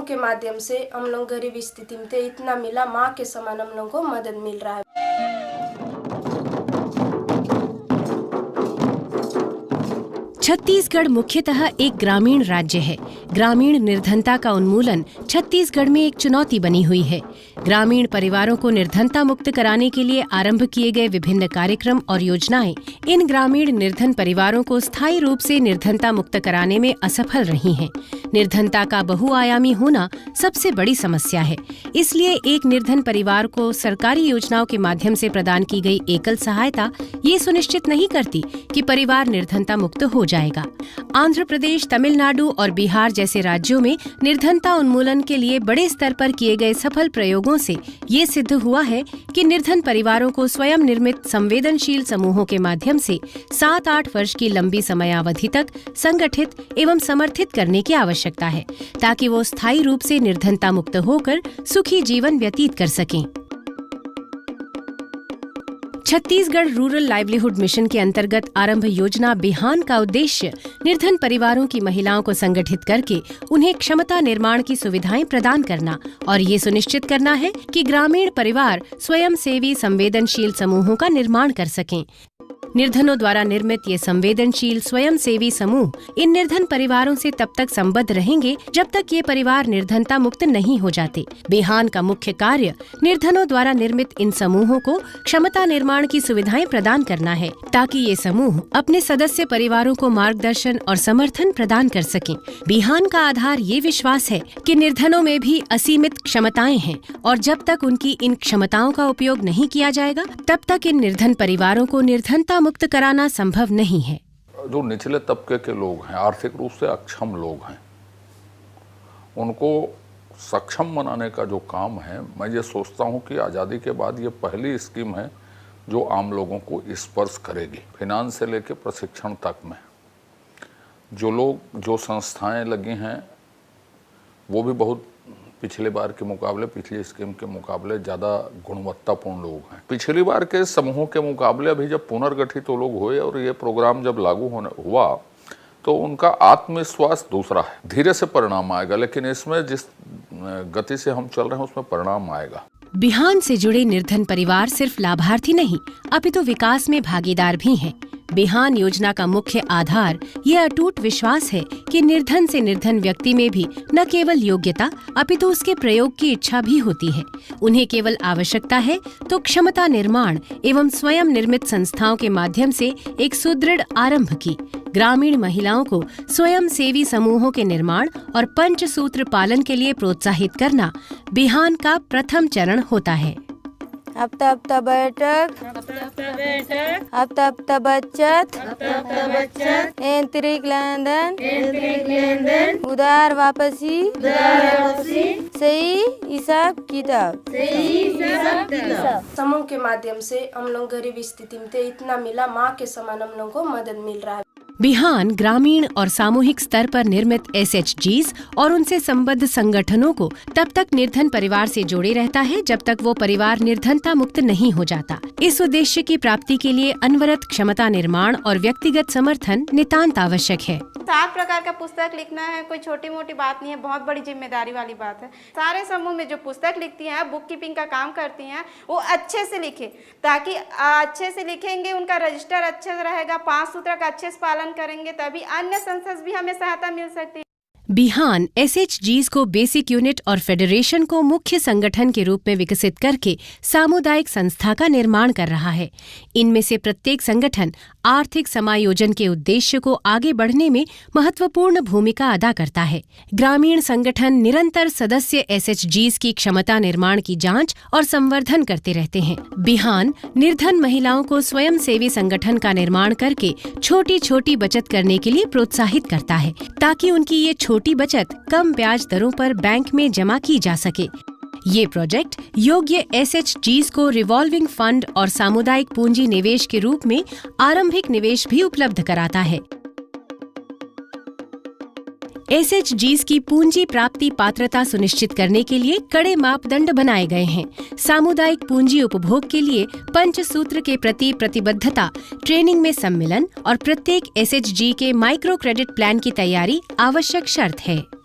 के माध्यम से हम लोग गरीब स्थिति में थे, इतना मिला, माँ के समान हम लोग को मदद मिल रहा है। छत्तीसगढ़ मुख्यतः एक ग्रामीण राज्य है। ग्रामीण निर्धनता का उन्मूलन छत्तीसगढ़ में एक चुनौती बनी हुई है। ग्रामीण परिवारों को निर्धनता मुक्त कराने के लिए आरंभ किए गए विभिन्न कार्यक्रम और योजनाएं इन ग्रामीण निर्धन परिवारों को स्थायी रूप से निर्धनता मुक्त कराने में असफल रही हैं। निर्धनता का बहुआयामी होना सबसे बड़ी समस्या है। इसलिए एक निर्धन परिवार को सरकारी योजनाओं के माध्यम से प्रदान की गई एकल सहायता ये सुनिश्चित नहीं करती कि परिवार निर्धनता मुक्त हो जाएगा। आंध्र प्रदेश, तमिलनाडु और बिहार जैसे राज्यों में निर्धनता उन्मूलन के लिए बड़े स्तर पर किए गए सफल प्रयोगों से ये सिद्ध हुआ है कि निर्धन परिवारों को स्वयं निर्मित संवेदनशील समूहों के माध्यम से 7-8 वर्ष की लंबी समयावधि तक संगठित एवं समर्थित करने की आवश्यकता है, ताकि वो स्थायी रूप से निर्धनता मुक्त होकर सुखी जीवन व्यतीत कर सकें। छत्तीसगढ़ रूरल लाइवलीहुड मिशन के अंतर्गत आरंभ योजना बिहान का उद्देश्य निर्धन परिवारों की महिलाओं को संगठित करके उन्हें क्षमता निर्माण की सुविधाएं प्रदान करना और ये सुनिश्चित करना है कि ग्रामीण परिवार स्वयं सेवी संवेदनशील समूहों का निर्माण कर सकें। निर्धनों द्वारा निर्मित ये संवेदनशील स्वयं सेवी समूह इन निर्धन परिवारों से तब तक संबद्ध रहेंगे जब तक ये परिवार निर्धनता मुक्त नहीं हो जाते। बिहान का मुख्य कार्य निर्धनों द्वारा निर्मित इन समूहों को क्षमता निर्माण की सुविधाएं प्रदान करना है, ताकि ये समूह अपने सदस्य परिवारों को मार्गदर्शन और समर्थन प्रदान कर सकें। बिहान का आधार ये विश्वास है कि निर्धनों में भी असीमित क्षमताएं हैं और जब तक उनकी इन क्षमताओं का उपयोग नहीं किया जाएगा तब तक इन निर्धन परिवारों को निर्धनता मुक्त कराना संभव नहीं है। जो निचले तबके के लोग हैं, आर्थिक रूप से अक्षम लोग हैं, उनको सक्षम बनाने का जो काम है, मैं ये सोचता हूँ कि आज़ादी के बाद ये पहली स्कीम है जो आम लोगों को स्पर्श करेगी। फाइनेंस से लेकर प्रशिक्षण तक में जो संस्थाएं लगी हैं वो भी बहुत पिछले बार के मुकाबले, पिछली स्कीम के मुकाबले ज़्यादा गुणवत्तापूर्ण लोग हैं। पिछली बार के समूहों के मुकाबले अभी जब पुनर्गठित वो लोग हुए और ये प्रोग्राम जब लागू हुआ तो उनका आत्मविश्वास दूसरा है। धीरे से परिणाम आएगा, लेकिन इसमें जिस गति से हम चल रहे हैं उसमें परिणाम आएगा। बिहान से जुड़े निर्धन परिवार सिर्फ लाभार्थी नहीं अपितु विकास में भागीदार भी हैं। बिहान योजना का मुख्य आधार ये अटूट विश्वास है कि निर्धन से निर्धन व्यक्ति में भी न केवल योग्यता अपितु उसके प्रयोग की इच्छा भी होती है। उन्हें केवल आवश्यकता है तो क्षमता निर्माण एवं स्वयं निर्मित संस्थाओं के माध्यम से एक सुदृढ़ आरंभ की। ग्रामीण महिलाओं को स्वयं सेवी समूहों के निर्माण और पंचसूत्र पालन के लिए प्रोत्साहित करना बिहान का प्रथम चरण होता है। हफ्ता बैठक, हफ्ता बचत, आंतरिक लेनदेन, उधार वापसी, सही हिसाब किताब। समूह के माध्यम से हम लोग गरीब स्थिति में थे, इतना मिला, माँ के समान हम लोग को मदद मिल रहा है। बिहान ग्रामीण और सामूहिक स्तर पर निर्मित SHGs और उनसे संबद्ध संगठनों को तब तक निर्धन परिवार से जोड़े रहता है जब तक वो परिवार निर्धनता मुक्त नहीं हो जाता। इस उद्देश्य की प्राप्ति के लिए अनवरत क्षमता निर्माण और व्यक्तिगत समर्थन नितांत आवश्यक है। 7 प्रकार का पुस्तक लिखना है कोई छोटी मोटी बात नहीं है, बहुत बड़ी जिम्मेदारी वाली बात है। सारे समूह में जो पुस्तक लिखती हैं, बुक कीपिंग का काम करती हैं, वो अच्छे से लिखे, ताकि अच्छे से लिखेंगे, उनका रजिस्टर अच्छे से रहेगा, 5 सूत्र का अच्छे से पालन करेंगे, तभी अन्य संस्था भी हमें सहायता मिल सकती है। बिहान SHGs को बेसिक यूनिट और फेडरेशन को मुख्य संगठन के रूप में विकसित करके सामुदायिक संस्था का निर्माण कर रहा है। इनमें से प्रत्येक संगठन आर्थिक समायोजन के उद्देश्य को आगे बढ़ने में महत्वपूर्ण भूमिका अदा करता है। ग्रामीण संगठन निरंतर सदस्य SHGs की क्षमता निर्माण की जांच और संवर्धन करते रहते हैं। बिहान निर्धन महिलाओं को स्वयं सेवी संगठन का निर्माण करके छोटी छोटी बचत करने के लिए प्रोत्साहित करता है, ताकि उनकी ये छोटी बचत कम ब्याज दरों पर बैंक में जमा की जा सके। ये प्रोजेक्ट योग्य SHGs को रिवॉल्विंग फंड और सामुदायिक पूंजी निवेश के रूप में आरंभिक निवेश भी उपलब्ध कराता है। SHGs की पूंजी प्राप्ति पात्रता सुनिश्चित करने के लिए कड़े मापदंड बनाए गए हैं। सामुदायिक पूंजी उपभोग के लिए पंचसूत्र के प्रति प्रतिबद्धता, ट्रेनिंग में सम्मिलन और प्रत्येक SHG के माइक्रो क्रेडिट प्लान की तैयारी आवश्यक शर्त है।